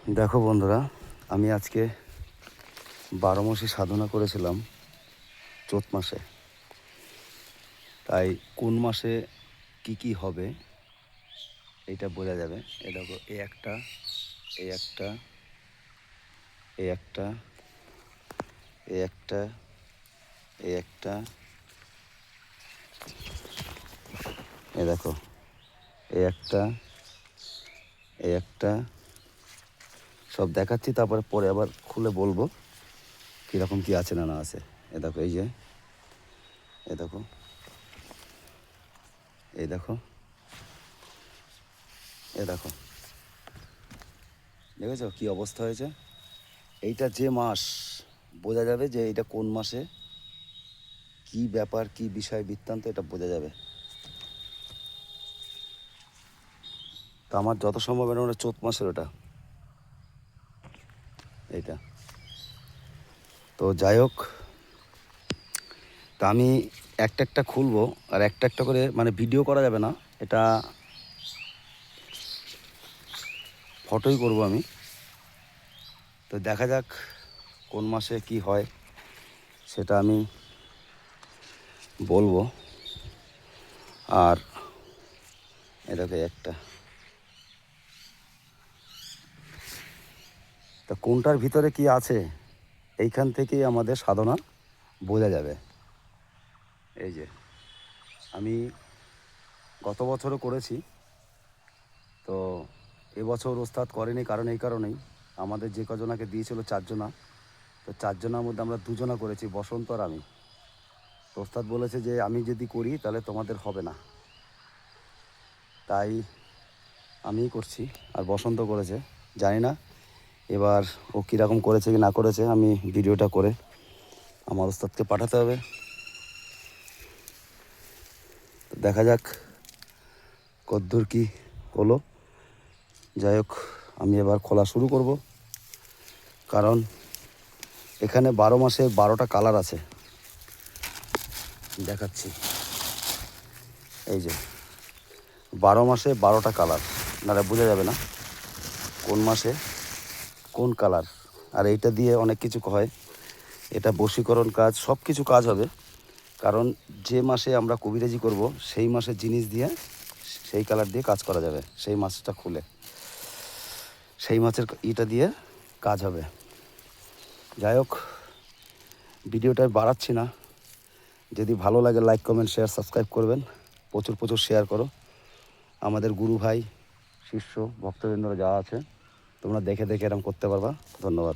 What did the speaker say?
দেখো বন্ধুরা, আমি আজকে 12 মাসে সাধনা করেছিলাম চৈত মাসে। তাই কোন মাসে কি কি হবে এটা বোঝা যাবে। এ দেখো, এই একটা, এই একটা, এই একটা, এই একটা, এই একটা, এ দেখো, এই একটা, এই একটা, সব দেখাচ্ছি। তারপরে পরে আবার খুলে বলবো কীরকম কী আছে না না আছে। এ দেখো, এই যে, এ দেখো, এই দেখো, এ দেখো, দেখেছো কী অবস্থা হয়েছে। এইটা যে মাস, বোঝা যাবে যে এটা কোন মাসে কি ব্যাপার, কি বিষয় বৃত্তান্ত, এটা বোঝা যাবে। তা আমার যত সম্ভব এটা ওটা চৈত মাসের ওটা, এইটা। তো যাই হোক, তা আমি একটা একটা খুলবো, আর একটা একটা করে, মানে ভিডিও করা যাবে না, এটা ফটোই করব আমি। তো দেখা যাক কোন মাসে কি হয় সেটা আমি বলবো। আর এটাকে একটা, তা কোনটার ভিতরে কি আছে এইখান থেকেই আমাদের সাধনা বোঝা যাবে। এই যে, আমি গত বছরও করেছি, তো এবছর ওস্তাদ করেনি, কারণ এই কারণেই আমাদের যে কজনাকে দিয়েছিল 4 জনা, তো 4 জনার মধ্যে আমরা 2 জনা করেছি, বসন্ত আর আমি। তো ওস্তাদ বলেছে যে আমি যদি করি তাহলে তোমাদের হবে না, তাই আমিই করছি। আর বসন্ত করেছে, জানি না এবার ও কীরকম করেছে কি না করেছে। আমি ভিডিওটা করে আমার ওস্তাদকে পাঠাতে হবে, তো দেখা যাক কদ্দূর কী হলো। যাই হোক, আমি এবার খোলা শুরু করব, কারণ এখানে 12 মাসে 12টা কালার আছে, দেখাচ্ছি। এই যে 12 মাসে 12টা কালার, নাহলে বোঝা যাবে না কোন মাসে কোন কালার। আর এইটা দিয়ে অনেক কিছু হয়, এটা বশীকরণ কাজ, সব কিছু কাজ হবে। কারণ যে মাসে আমরা কবিরাজি করব সেই মাসের জিনিস দিয়ে, সেই কালার দিয়ে কাজ করা যাবে। সেই মাছটা খুলে সেই মাছের ইটা দিয়ে কাজ হবে। যাই হোক, ভিডিওটা বাড়াচ্ছি না। যদি ভালো লাগে লাইক, কমেন্ট, শেয়ার, সাবস্ক্রাইব করবেন। প্রচুর প্রচুর শেয়ার করো। আমাদের গুরু ভাই, শিষ্য, ভক্তবৃন্দরা যা আছে তোমরা দেখে দেখে এরকম করতে পারবা। ধন্যবাদ।